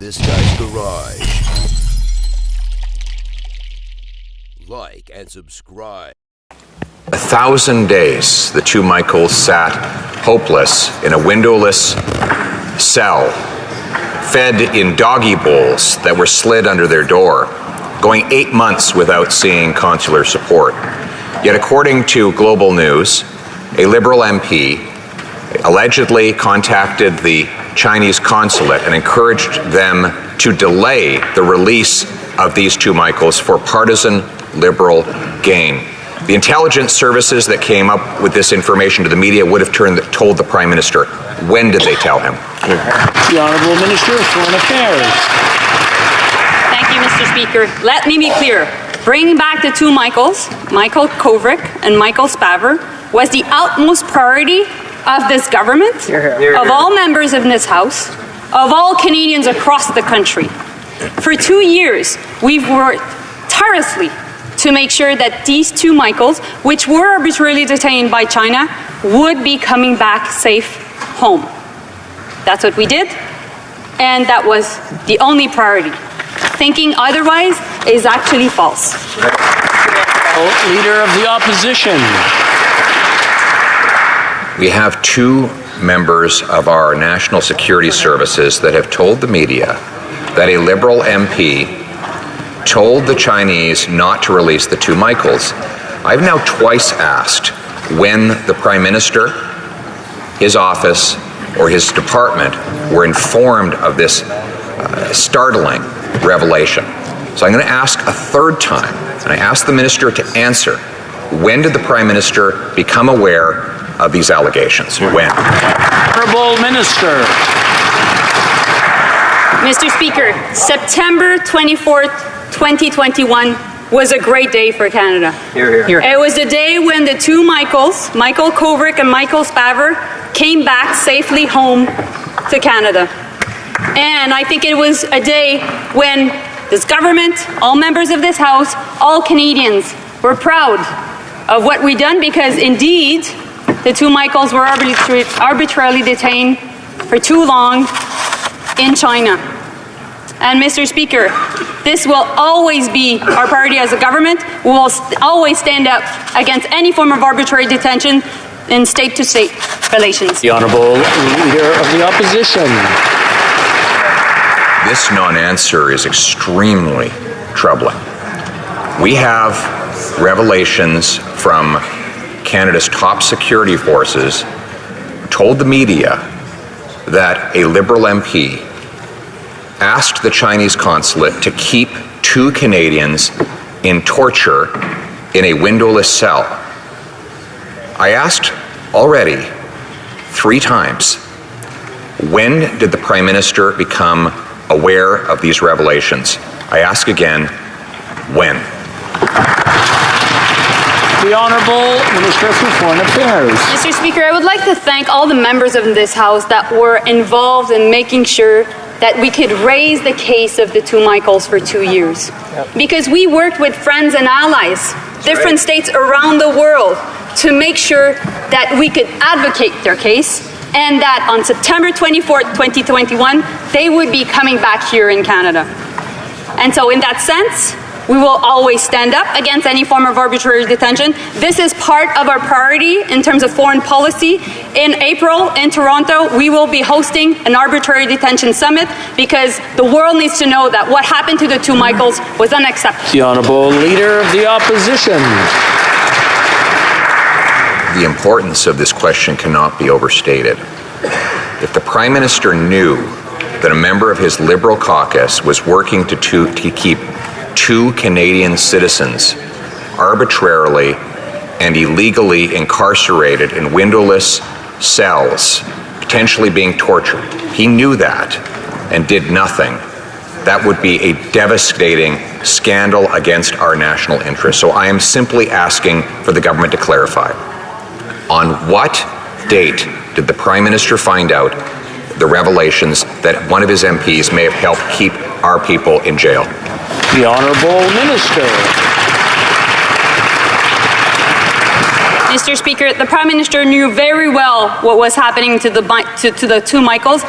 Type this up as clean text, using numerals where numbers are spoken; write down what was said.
This Guy's Garage. Like and subscribe. 1,000 days, the two Michaels sat hopeless in a windowless cell, fed in doggy bowls that were slid under their door, going 8 months without seeing consular support. Yet according to Global News, a Liberal MP allegedly contacted the Chinese consulate and encouraged them to delay the release of these two Michaels for partisan Liberal gain. The intelligence services that came up with this information to the media would have told the Prime Minister. When did they tell him? The Honourable Minister of Foreign Affairs. Thank you, Mr. Speaker. Let me be clear. Bringing back the two Michaels, Michael Kovrig and Michael Spavor, was the utmost priority of this government, of all members of this House, of all Canadians across the country. For 2 years, we've worked tirelessly to make sure that these two Michaels, which were arbitrarily detained by China, would be coming back safe home. That's what we did, and that was the only priority. Thinking otherwise is actually false. Leader of the Opposition. We have two members of our national security services that have told the media that a Liberal MP told the Chinese not to release the two Michaels. I've now twice asked when the Prime Minister, his office, or his department were informed of this startling revelation. So I'm going to ask a third time, and I ask the Minister to answer. When did the Prime Minister become aware of these allegations? When? Honourable Minister. Mr. Speaker, September 24th, 2021 was a great day for Canada. Here. It was the day when the two Michaels, Michael Kovrig and Michael Spavor, came back safely home to Canada. And I think it was a day when this government, all members of this House, all Canadians were proud of what we've done, because indeed, the two Michaels were arbitrarily detained for too long in China. And Mr. Speaker, this will always be our priority as a government. We will always stand up against any form of arbitrary detention in state-to-state relations. The Honourable Leader of the Opposition. This non-answer is extremely troubling. We have revelations from Canada's top security forces told the media that a Liberal MP asked the Chinese consulate to keep two Canadians in torture in a windowless cell. I asked already 3 times, when did the Prime Minister become aware of these revelations? I ask again, when? The Honourable Minister for Foreign Affairs. Mr. Speaker, I would like to thank all the members of this House that were involved in making sure that we could raise the case of the two Michaels for 2 years. Because we worked with friends and allies, different states around the world, to make sure that we could advocate their case, and that on September 24th, 2021, they would be coming back here in Canada. And so in that sense, we will always stand up against any form of arbitrary detention. This is part of our priority in terms of foreign policy. In April, in Toronto, we will be hosting an arbitrary detention summit, because the world needs to know that what happened to the two Michaels was unacceptable. The Honourable Leader of the Opposition. The importance of this question cannot be overstated. If the Prime Minister knew that a member of his Liberal caucus was working to keep two Canadian citizens arbitrarily and illegally incarcerated in windowless cells, potentially being tortured, he knew that and did nothing, that would be a devastating scandal against our national interests. So I am simply asking for the government to clarify. On what date did the Prime Minister find out the revelations that one of his MPs may have helped keep our people in jail? The Honourable Minister. Mr. Speaker, the Prime Minister knew very well what was happening to the two Michaels.